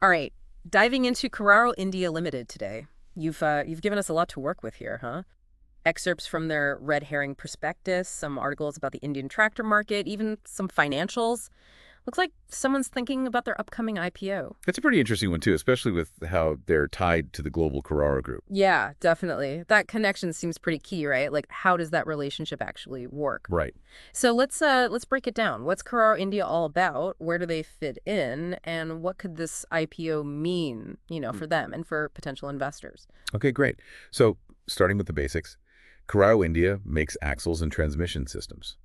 All right, diving into Carraro India Limited today. You've given us a lot to work with here, huh? Excerpts from their red herring prospectus, some articles about the Indian tractor market, even some financials. Looks like someone's thinking about their upcoming IPO. It's a pretty interesting one, too, especially with how they're tied to the global Carraro Group. Yeah, definitely. That connection seems pretty key, right? Like, how does that relationship actually work? Right. So let's break it down. What's Carraro India all about? Where do they fit in? And what could this IPO mean, Mm. for them and for potential investors? Okay, great. So, starting with the basics, Carraro India makes axles and transmission systems,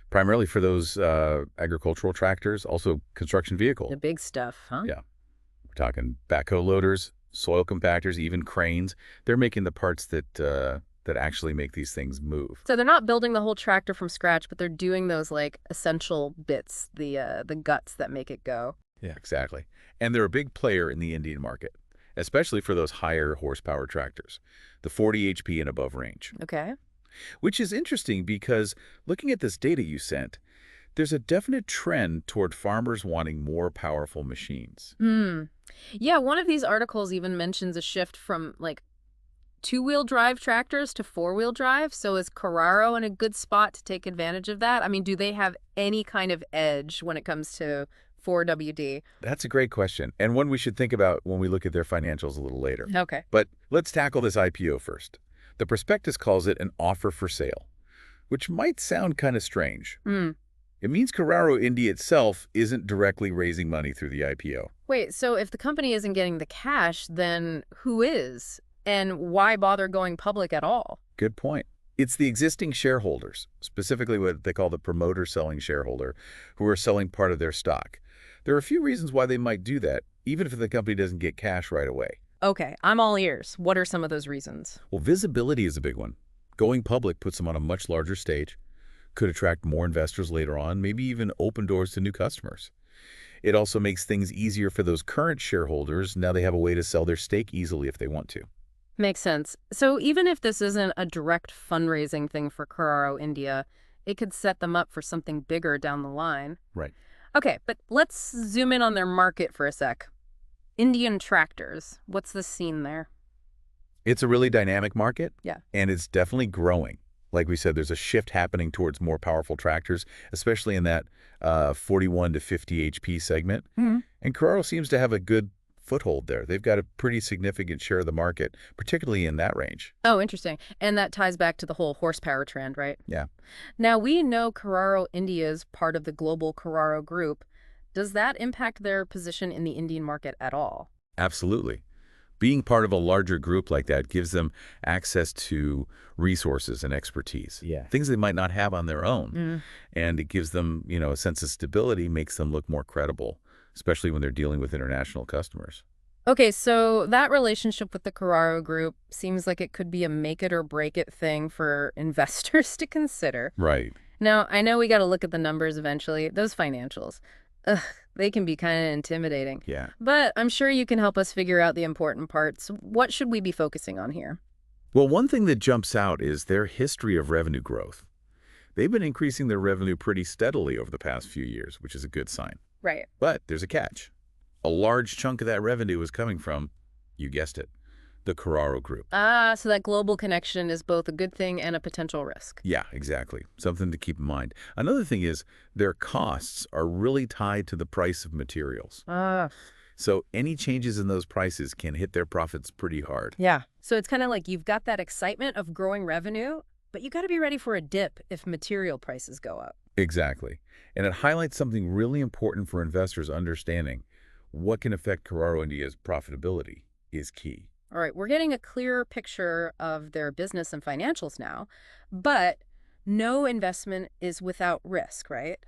primarily for those agricultural tractors, also construction The vehicle. big stuff, huh? Yeah, we're talking backhoe loaders, soil compactors, even cranes. They're making the parts that actually make these things move. So they're not building the whole tractor from scratch, but they're doing those like essential bits, the guts that make it go. Yeah, exactly. And they're a big player in the Indian market, especially for those higher horsepower tractors, the 40 HP and above range. Okay. Which is interesting because looking at this data you sent, there's a definite trend toward farmers wanting more powerful machines. Hmm. Yeah, one of these articles even mentions a shift from like two-wheel drive tractors to four-wheel drive. So is Carraro in a good spot to take advantage of that? I mean, do they have any kind of edge when it comes to 4WD? That's a great question, and one we should think about when we look at their financials a little later. Okay. But let's tackle this IPO first. The prospectus calls it an offer for sale, which might sound kind of strange. Hmm. It means Carraro India itself isn't directly raising money through the IPO. Wait, so if the company isn't getting the cash, then who is? And why bother going public at all? Good point. It's the existing shareholders, specifically what they call the promoter selling shareholder, who are selling part of their stock. There are a few reasons why they might do that, even if the company doesn't get cash right away. Okay, I'm all ears. What are some of those reasons? Well, visibility is a big one. Going public puts them on a much larger stage, could attract more investors later on, maybe even open doors to new customers. It also makes things easier for those current shareholders. Now they have a way to sell their stake easily if they want to. Makes sense. So even if this isn't a direct fundraising thing for Carraro India, it could set them up for something bigger down the line. Right. Okay, but let's zoom in on their market for a sec. Indian tractors. What's the scene there? It's a really dynamic market, Yeah. and it's definitely growing. Like we said, there's a shift happening towards more powerful tractors, especially in that 41 to 50 HP segment. And Carraro seems to have a good foothold there. They've got a pretty significant share of the market, particularly in that range. Oh, interesting. And that ties back to the whole horsepower trend, right? Yeah, Now, we know Carraro India is part of the global Carraro group. Does that impact their position in the Indian market at all? absolutely. Being part of a larger group like that gives them access to resources and expertise. Yeah. Things they might not have on their own. Mm. And it gives them, a sense of stability, makes them look more credible, especially when they're dealing with international customers. Okay, so that relationship with the Carraro group seems like it could be a make it or break it thing for investors to consider. Right. Now, I know we got to look at the numbers eventually, those financials. Ugh, they can be kind of intimidating. Yeah. But I'm sure you can help us figure out the important parts. What should we be focusing on here? Well, one thing that jumps out is their history of revenue growth. They've been increasing their revenue pretty steadily over the past few years, which is a good sign. Right. But there's a catch. A large chunk of that revenue is coming from, you guessed it, the Carraro Group. Ah, so that global connection is both a good thing and a potential risk. Yeah, exactly. Something to keep in mind. Another thing is their costs are really tied to the price of materials. Ah, So any changes in those prices can hit their profits pretty hard. yeah. So it's kind of like you've got that excitement of growing revenue, but you got to be ready for a dip if material prices go up. Exactly. And it highlights something really important for investors understanding. What can affect Carraro India's profitability is key. All right, we're getting a clearer picture of their business and financials now, but no investment is without risk, right?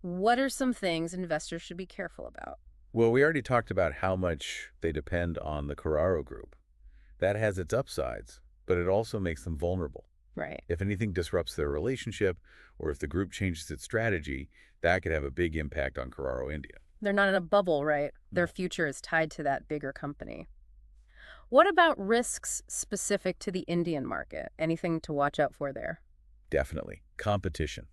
What are some things investors should be careful about? Well, we already talked about how much they depend on the Carraro Group. That has its upsides, but it also makes them vulnerable. Right. If anything disrupts their relationship, or if the group changes its strategy, that could have a big impact on Carraro India. They're not in a bubble, right? Their future is tied to that bigger company. What about risks specific to the Indian market? Anything to watch out for there? Definitely. Competition.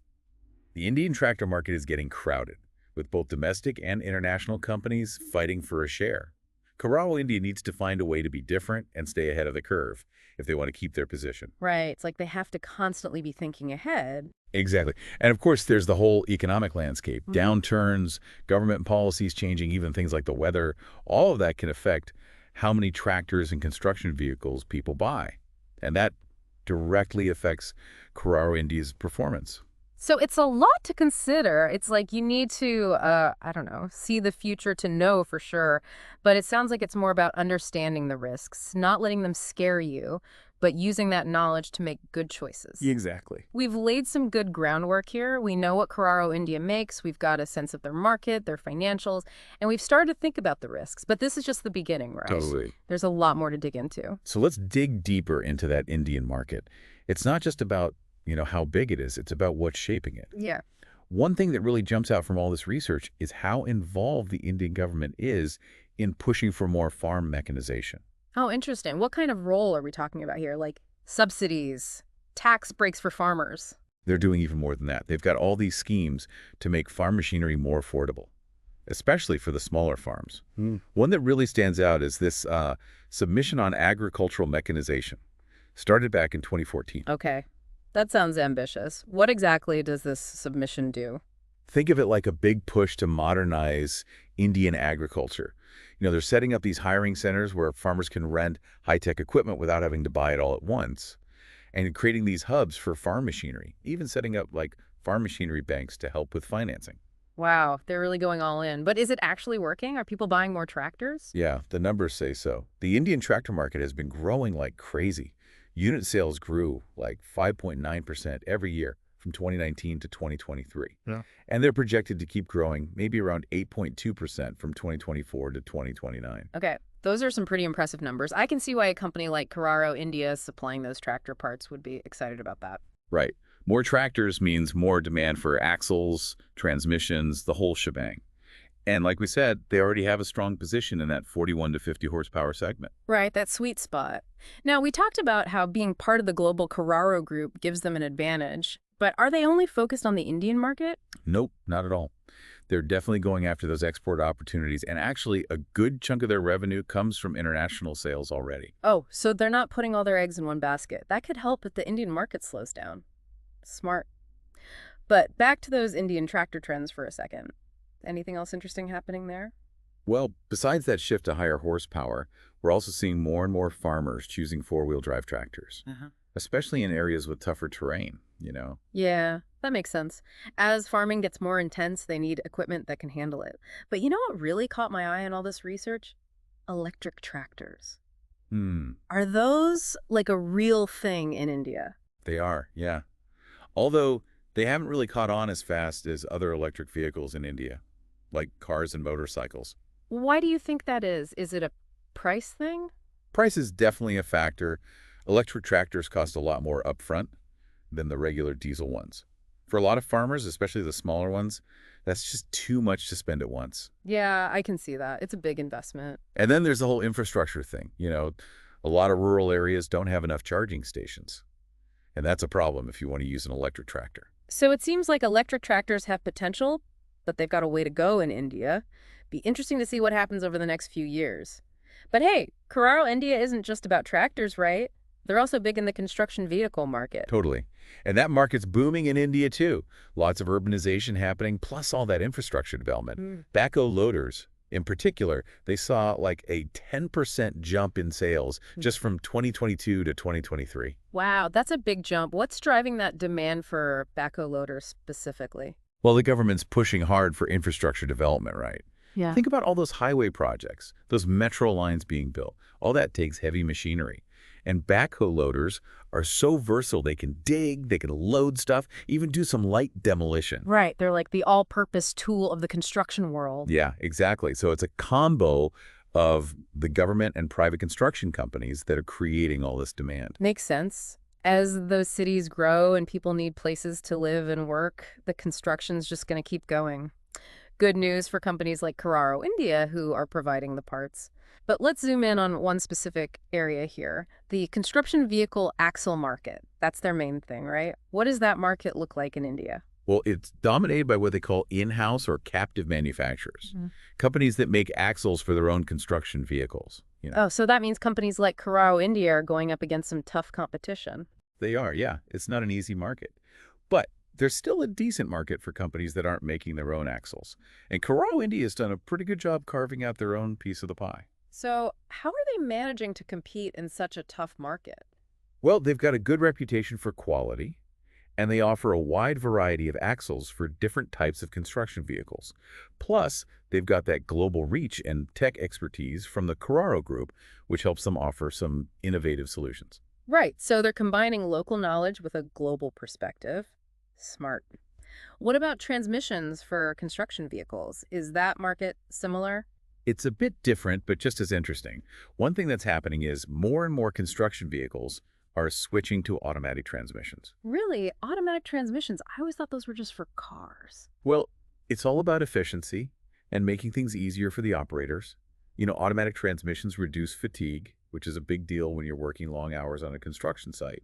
The Indian tractor market is getting crowded, with both domestic and international companies fighting for a share. Carraro India needs to find a way to be different and stay ahead of the curve if they want to keep their position. Right. It's like they have to constantly be thinking ahead. Exactly. And of course, there's the whole economic landscape. Hmm. Downturns, government policies changing, even things like the weather, all of that can affect how many tractors and construction vehicles people buy. And that directly affects Carraro India's performance. So it's a lot to consider. It's like you need to, I don't know, see the future to know for sure. But it sounds like it's more about understanding the risks, not letting them scare you, but using that knowledge to make good choices. Exactly. We've laid some good groundwork here. We know what Carraro India makes. We've got a sense of their market, their financials, and we've started to think about the risks. But this is just the beginning, right? Totally. There's a lot more to dig into. So let's dig deeper into that Indian market. It's not just about, how big it is. It's about what's shaping it. Yeah. One thing that really jumps out from all this research is how involved the Indian government is in pushing for more farm mechanization. Oh, interesting. What kind of role are we talking about here? Like subsidies, tax breaks for farmers? They're doing even more than that. They've got all these schemes to make farm machinery more affordable, especially for the smaller farms. One that really stands out is this Submission on Agricultural Mechanization, started back in 2014. Okay. That sounds ambitious. What exactly does this submission do? Think of it like a big push to modernize Indian agriculture. They're setting up these hiring centers where farmers can rent high-tech equipment without having to buy it all at once, and creating these hubs for farm machinery, even setting up like farm machinery banks to help with financing. Wow, they're really going all in. But is it actually working? Are people buying more tractors? Yeah, the numbers say so. The Indian tractor market has been growing like crazy. Unit sales grew like 5.9% every year from 2019 to 2023. Yeah. And they're projected to keep growing maybe around 8.2% from 2024 to 2029. Okay, those are some pretty impressive numbers. I can see why a company like Carraro India supplying those tractor parts would be excited about that. Right. More tractors means more demand for axles, transmissions, the whole shebang. And like we said, they already have a strong position in that 41 to 50 horsepower segment. Right, that sweet spot. Now, we talked about how being part of the global Carraro group gives them an advantage, but are they only focused on the Indian market? Nope, not at all. They're definitely going after those export opportunities, and actually a good chunk of their revenue comes from international sales already. Oh, so they're not putting all their eggs in one basket. That could help if the Indian market slows down. Smart. But back to those Indian tractor trends for a second. Anything else interesting happening there? Well, besides that shift to higher horsepower, we're also seeing more and more farmers choosing four-wheel drive tractors, especially in areas with tougher terrain. Yeah, that makes sense. As farming gets more intense, they need equipment that can handle it. But you know what really caught my eye in all this research? Electric tractors. Are those like a real thing in India? They are, yeah. Although they haven't really caught on as fast as other electric vehicles in India, like cars and motorcycles. Why do you think that is? Is it a price thing? Price is definitely a factor. Electric tractors cost a lot more upfront than the regular diesel ones. For a lot of farmers, especially the smaller ones, that's just too much to spend at once. Yeah, I can see that. It's a big investment. And then there's the whole infrastructure thing. A lot of rural areas don't have enough charging stations. And that's a problem if you want to use an electric tractor. So it seems like electric tractors have potential, but they've got a way to go in India. Be interesting to see what happens over the next few years. But hey, Carraro India isn't just about tractors, right? They're also big in the construction vehicle market. Totally. And that market's booming in India, too. Lots of urbanization happening, plus all that infrastructure development. Backhoe loaders, in particular, they saw like a 10% jump in sales just from 2022 to 2023. Wow, that's a big jump. What's driving that demand for backhoe loaders specifically? Well, the government's pushing hard for infrastructure development, right? Yeah. Think about all those highway projects, those metro lines being built. All that takes heavy machinery. And backhoe loaders are so versatile. They can dig, they can load stuff, even do some light demolition. Right. They're like the all-purpose tool of the construction world. Yeah, exactly. So it's a combo of the government and private construction companies that are creating all this demand. Makes sense. As those cities grow and people need places to live and work, the construction's just going to keep going. Good news for companies like Carraro India who are providing the parts. But let's zoom in on one specific area here, the construction vehicle axle market. That's their main thing, right? What does that market look like in India? Well, it's dominated by what they call in-house or captive manufacturers, companies that make axles for their own construction vehicles. Oh, so that means companies like Carraro India are going up against some tough competition. They are, yeah. It's not an easy market. But there's still a decent market for companies that aren't making their own axles. And Carraro India has done a pretty good job carving out their own piece of the pie. So how are they managing to compete in such a tough market? Well, they've got a good reputation for quality, and they offer a wide variety of axles for different types of construction vehicles. Plus, they've got that global reach and tech expertise from the Carraro Group, which helps them offer some innovative solutions. Right, so they're combining local knowledge with a global perspective. Smart. What about transmissions for construction vehicles? Is that market similar? It's a bit different, but just as interesting. One thing that's happening is more and more construction vehicles are switching to automatic transmissions. Really? Automatic transmissions? I always thought those were just for cars. Well, it's all about efficiency and making things easier for the operators. Automatic transmissions reduce fatigue, which is a big deal when you're working long hours on a construction site.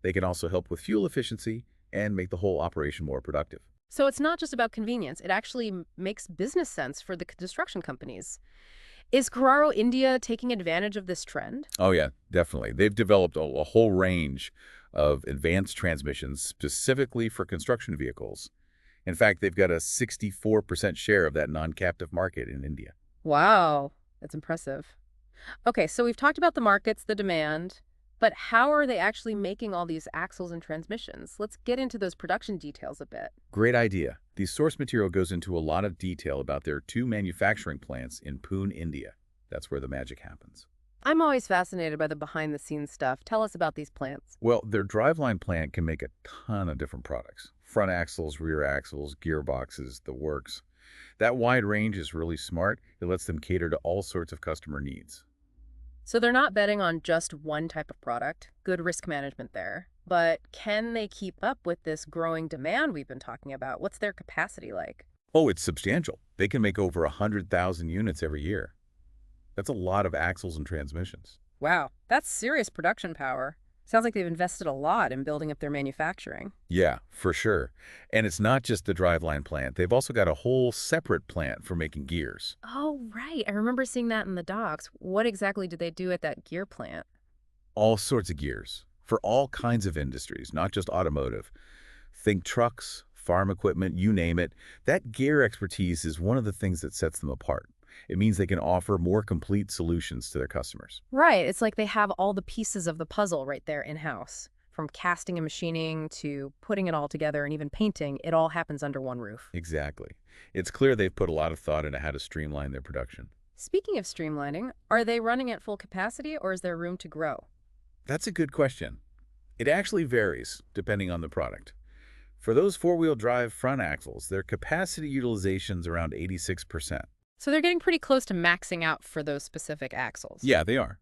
They can also help with fuel efficiency and make the whole operation more productive. So it's not just about convenience. It actually makes business sense for the construction companies. Is Carraro India taking advantage of this trend? Oh, yeah, definitely. They've developed a whole range of advanced transmissions specifically for construction vehicles. In fact, they've got a 64% share of that non-captive market in India. Wow, that's impressive. Okay, so we've talked about the markets, the demand, but how are they actually making all these axles and transmissions? Let's get into those production details a bit. Great idea. The source material goes into a lot of detail about their two manufacturing plants in Pune, India. That's where the magic happens. I'm always fascinated by the behind-the-scenes stuff. Tell us about these plants. Well, their driveline plant can make a ton of different products. Front axles, rear axles, gearboxes, the works. That wide range is really smart. It lets them cater to all sorts of customer needs. So they're not betting on just one type of product. Good risk management there. But can they keep up with this growing demand we've been talking about? What's their capacity like? Oh, it's substantial. They can make over 100,000 units every year. That's a lot of axles and transmissions. Wow, that's serious production power. Sounds like they've invested a lot in building up their manufacturing. Yeah, for sure. And it's not just the driveline plant. They've also got a whole separate plant for making gears. Oh, right. I remember seeing that in the docs. What exactly do they do at that gear plant? All sorts of gears for all kinds of industries, not just automotive. Think trucks, farm equipment, you name it. That gear expertise is one of the things that sets them apart. It means they can offer more complete solutions to their customers. Right. It's like they have all the pieces of the puzzle right there in-house. From casting and machining to putting it all together and even painting, it all happens under one roof. Exactly. It's clear they've put a lot of thought into how to streamline their production. Speaking of streamlining, are they running at full capacity or is there room to grow? That's a good question. It actually varies depending on the product. For those four-wheel drive front axles, their capacity utilization's around 86%. So they're getting pretty close to maxing out for those specific axles. Yeah, they are.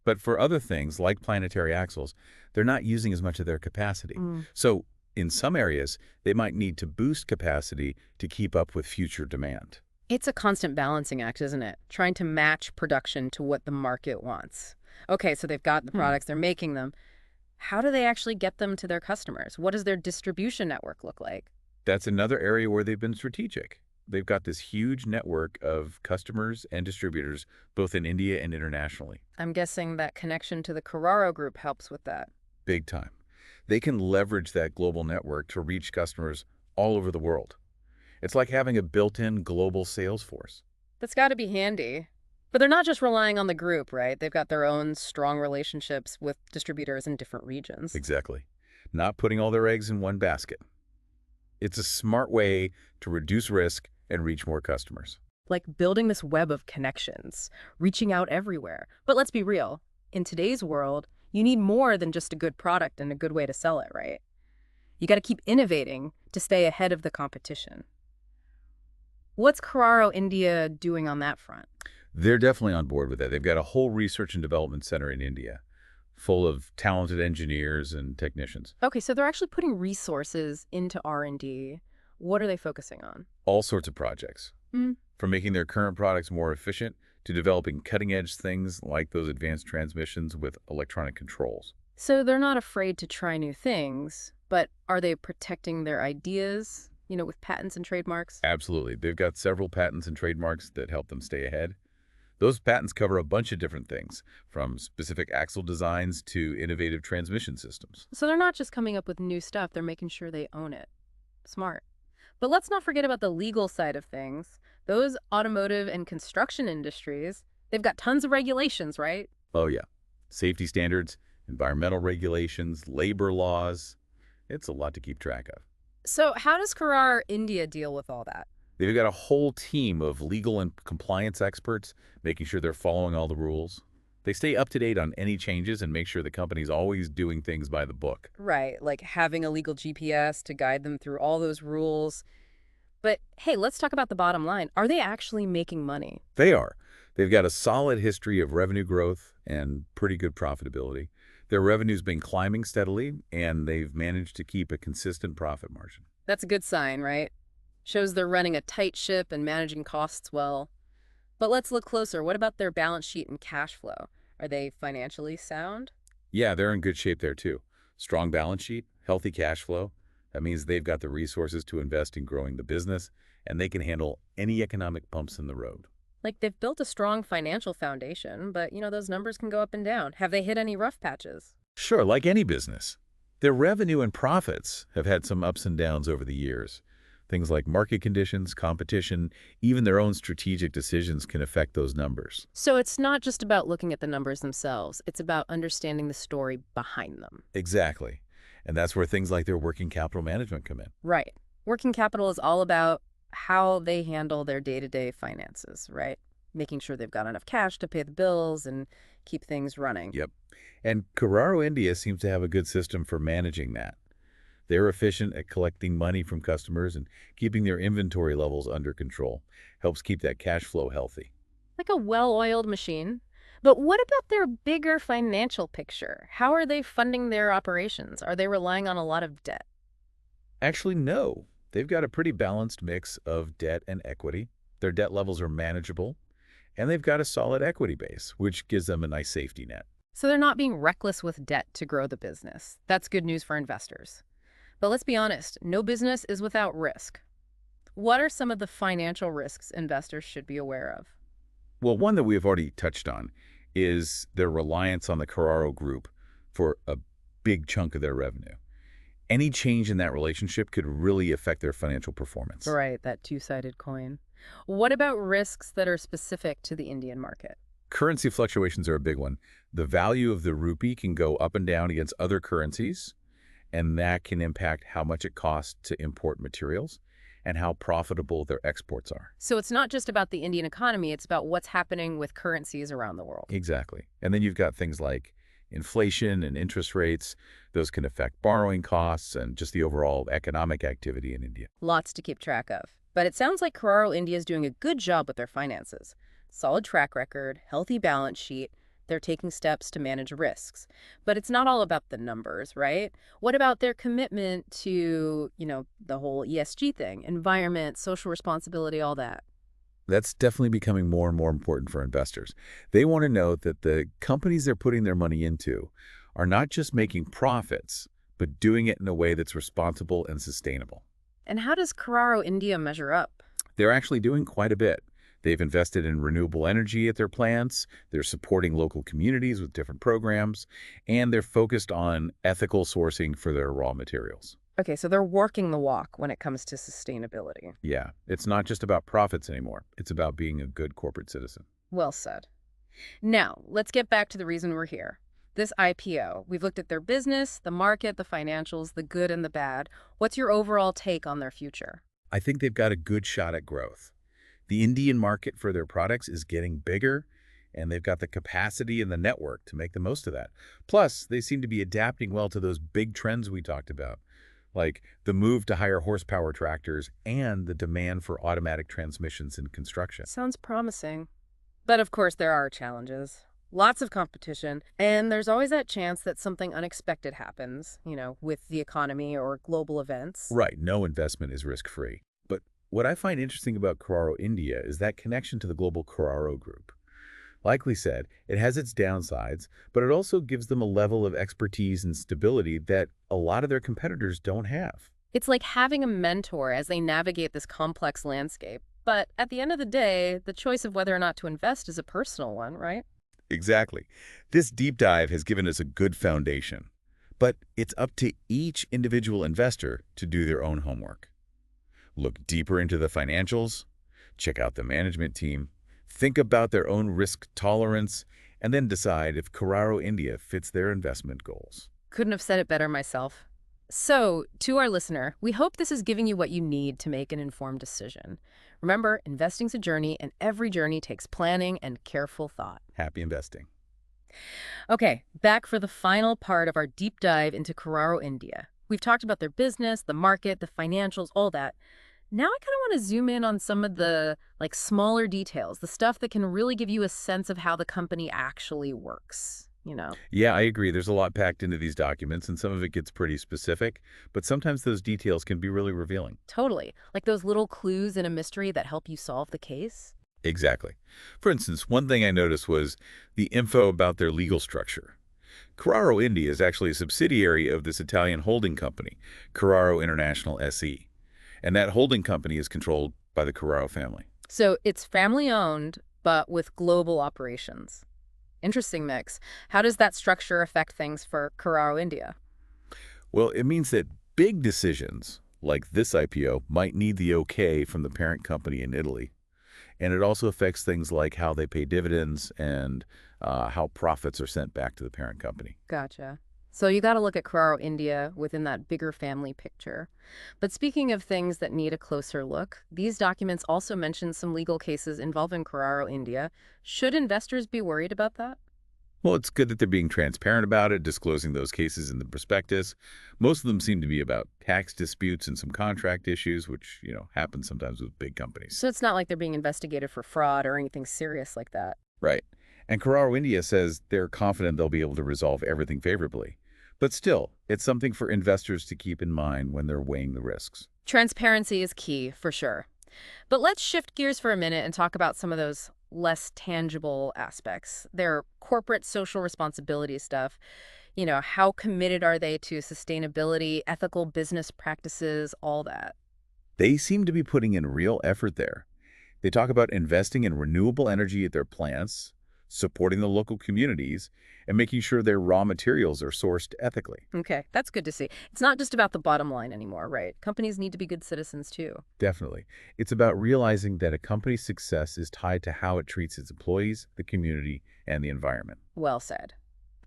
But for other things, like planetary axles, they're not using as much of their capacity. So in some areas, they might need to boost capacity to keep up with future demand. It's a constant balancing act, isn't it? Trying to match production to what the market wants. Okay, so they've got the products, they're making them. How do they actually get them to their customers? What does their distribution network look like? That's another area where they've been strategic. They've got this huge network of customers and distributors, both in India and internationally. I'm guessing that connection to the Carraro Group helps with that. Big time. They can leverage that global network to reach customers all over the world. It's like having a built-in global sales force. That's got to be handy. But they're not just relying on the group, right? They've got their own strong relationships with distributors in different regions. Exactly. Not putting all their eggs in one basket. It's a smart way to reduce risk and reach more customers. Like building this web of connections, reaching out everywhere. But let's be real. In today's world, you need more than just a good product and a good way to sell it, right? You got to keep innovating to stay ahead of the competition. What's Carraro India doing on that front? They're definitely on board with that. They've got a whole research and development center in India, full of talented engineers and technicians. Okay, so they're actually putting resources into R&D. What are they focusing on? All sorts of projects, from making their current products more efficient to developing cutting-edge things like those advanced transmissions with electronic controls. So they're not afraid to try new things, but are they protecting their ideas? with patents and trademarks? Absolutely. They've got several patents and trademarks that help them stay ahead. Those patents cover a bunch of different things, from specific axle designs to innovative transmission systems. So they're not just coming up with new stuff, they're making sure they own it. Smart. But let's not forget about the legal side of things. Those automotive and construction industries, they've got tons of regulations, right? Oh, yeah. Safety standards, environmental regulations, labor laws. It's a lot to keep track of. So how does Carraro India deal with all that? They've got a whole team of legal and compliance experts making sure they're following all the rules. They stay up to date on any changes and make sure the company's always doing things by the book. Right, like having a legal GPS to guide them through all those rules. But hey, let's talk about the bottom line. Are they actually making money? They are. They've got a solid history of revenue growth and pretty good profitability. Their revenue's been climbing steadily, and they've managed to keep a consistent profit margin. That's a good sign, right? Shows they're running a tight ship and managing costs well. But let's look closer. What about their balance sheet and cash flow? Are they financially sound? Yeah, they're in good shape there too. Strong balance sheet, healthy cash flow. That means they've got the resources to invest in growing the business, and they can handle any economic bumps in the road. Like they've built a strong financial foundation, but those numbers can go up and down. Have they hit any rough patches? Sure, like any business. Their revenue and profits have had some ups and downs over the years. Things like market conditions, competition, even their own strategic decisions can affect those numbers. So it's not just about looking at the numbers themselves. It's about understanding the story behind them. Exactly. And that's where things like their working capital management come in. Right. Working capital is all about how they handle their day-to-day finances, right? Making sure they've got enough cash to pay the bills and keep things running. Yep. And Carraro India seems to have a good system for managing that. They're efficient at collecting money from customers and keeping their inventory levels under control. Helps keep that cash flow healthy. Like a well-oiled machine. But what about their bigger financial picture? How are they funding their operations? Are they relying on a lot of debt? Actually, no. They've got a pretty balanced mix of debt and equity. Their debt levels are manageable, and they've got a solid equity base, which gives them a nice safety net. So they're not being reckless with debt to grow the business. That's good news for investors. But let's be honest, no business is without risk. What are some of the financial risks investors should be aware of? Well, one that we've already touched on is their reliance on the Carraro Group for a big chunk of their revenue. Any change in that relationship could really affect their financial performance. Right, that two-sided coin. What about risks that are specific to the Indian market? Currency fluctuations are a big one. The value of the rupee can go up and down against other currencies, and that can impact how much it costs to import materials and how profitable their exports are. So it's not just about the Indian economy, it's about what's happening with currencies around the world. Exactly. And then you've got things like inflation and interest rates. Those can affect borrowing costs and just the overall economic activity in India. Lots to keep track of. But it sounds like Carraro India is doing a good job with their finances. Solid track record, healthy balance sheet. They're taking steps to manage risks. But it's not all about the numbers, right? What about their commitment to, the whole ESG thing, environment, social responsibility, all that? That's definitely becoming more and more important for investors. They want to know that the companies they're putting their money into are not just making profits, but doing it in a way that's responsible and sustainable. And how does Carraro India measure up? They're actually doing quite a bit. They've invested in renewable energy at their plants, they're supporting local communities with different programs, and they're focused on ethical sourcing for their raw materials. Okay, so they're walking the walk when it comes to sustainability. Yeah, it's not just about profits anymore. It's about being a good corporate citizen. Well said. Now, let's get back to the reason we're here. This IPO, we've looked at their business, the market, the financials, the good and the bad. What's your overall take on their future? I think they've got a good shot at growth. The Indian market for their products is getting bigger, and they've got the capacity and the network to make the most of that. Plus, they seem to be adapting well to those big trends we talked about, like the move to higher horsepower tractors and the demand for automatic transmissions in construction. Sounds promising. But of course, there are challenges. Lots of competition, and there's always that chance that something unexpected happens, with the economy or global events. Right, no investment is risk-free. But what I find interesting about Carraro India is that connection to the global Carraro Group. Like we said, it has its downsides, but it also gives them a level of expertise and stability that a lot of their competitors don't have. It's like having a mentor as they navigate this complex landscape. But at the end of the day, the choice of whether or not to invest is a personal one, right? Exactly. This deep dive has given us a good foundation, but it's up to each individual investor to do their own homework. Look deeper into the financials, check out the management team, think about their own risk tolerance, and then decide if Carraro India fits their investment goals. Couldn't have said it better myself. So, to our listener, we hope this is giving you what you need to make an informed decision. Remember, investing's a journey, and every journey takes planning and careful thought. Happy investing. Okay, back for the final part of our deep dive into Carraro India. We've talked about their business, the market, the financials, all that. Now I kind of want to zoom in on some of the smaller details, the stuff that can really give you a sense of how the company actually works. Yeah, I agree. There's a lot packed into these documents, and some of it gets pretty specific, but sometimes those details can be really revealing. Totally. Like those little clues in a mystery that help you solve the case. Exactly. For instance, one thing I noticed was the info about their legal structure. Carraro India is actually a subsidiary of this Italian holding company, Carraro International SE, and that holding company is controlled by the Carraro family. So it's family owned, but with global operations. Interesting mix. How does that structure affect things for Carraro India? Well, it means that big decisions, like this IPO, might need the okay from the parent company in Italy. And it also affects things like how they pay dividends and how profits are sent back to the parent company. Gotcha. So you got to look at Carraro India within that bigger family picture. But speaking of things that need a closer look, these documents also mention some legal cases involving Carraro India. Should investors be worried about that? Well, it's good that they're being transparent about it, disclosing those cases in the prospectus. Most of them seem to be about tax disputes and some contract issues, which, happen sometimes with big companies. So it's not like they're being investigated for fraud or anything serious like that. Right. And Carraro India says they're confident they'll be able to resolve everything favorably. But still, it's something for investors to keep in mind when they're weighing the risks. Transparency is key, for sure. But let's shift gears for a minute and talk about some of those less tangible aspects. Their corporate social responsibility stuff. How committed are they to sustainability, ethical business practices, all that? They seem to be putting in real effort there. They talk about investing in renewable energy at their plants, supporting the local communities, and making sure their raw materials are sourced ethically. Okay, that's good to see. It's not just about the bottom line anymore, right? Companies need to be good citizens too. Definitely. It's about realizing that a company's success is tied to how it treats its employees, the community, and the environment. Well said.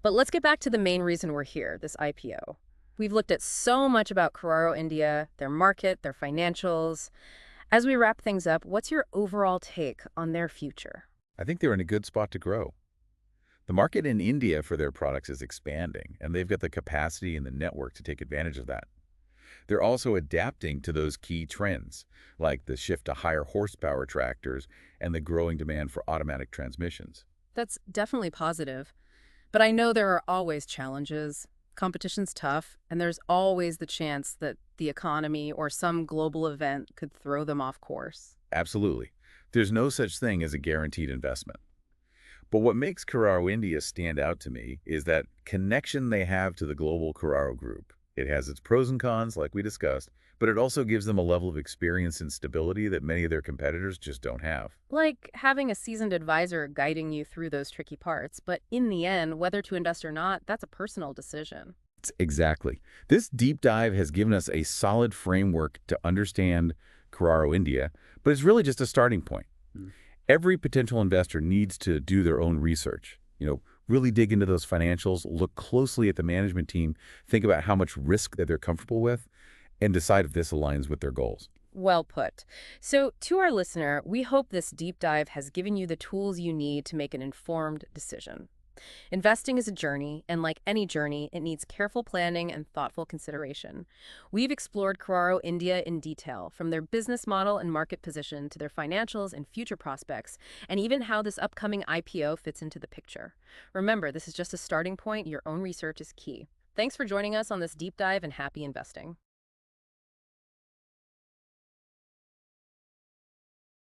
But let's get back to the main reason we're here, this IPO. We've looked at so much about Carraro India, their market, their financials. As we wrap things up, what's your overall take on their future? I think they're in a good spot to grow. The market in India for their products is expanding, and they've got the capacity and the network to take advantage of that. They're also adapting to those key trends, like the shift to higher horsepower tractors and the growing demand for automatic transmissions. That's definitely positive. But I know there are always challenges. Competition's tough, and there's always the chance that the economy or some global event could throw them off course. Absolutely. There's no such thing as a guaranteed investment. But what makes Carraro India stand out to me is that connection they have to the global Carraro group. It has its pros and cons, like we discussed, but it also gives them a level of experience and stability that many of their competitors just don't have. Like having a seasoned advisor guiding you through those tricky parts, but in the end, whether to invest or not, that's a personal decision. Exactly. This deep dive has given us a solid framework to understand Carraro India, but it's really just a starting point. Every potential investor needs to do their own research. Really dig into those financials, look closely at the management team, think about how much risk that they're comfortable with, and decide if this aligns with their goals. Well put. So, to our listener, we hope this deep dive has given you the tools you need to make an informed decision. Investing is a journey, and like any journey, it needs careful planning and thoughtful consideration. We've explored Carraro India in detail, from their business model and market position to their financials and future prospects, and even how this upcoming IPO fits into the picture. Remember, this is just a starting point. Your own research is key. Thanks for joining us on this deep dive and happy investing.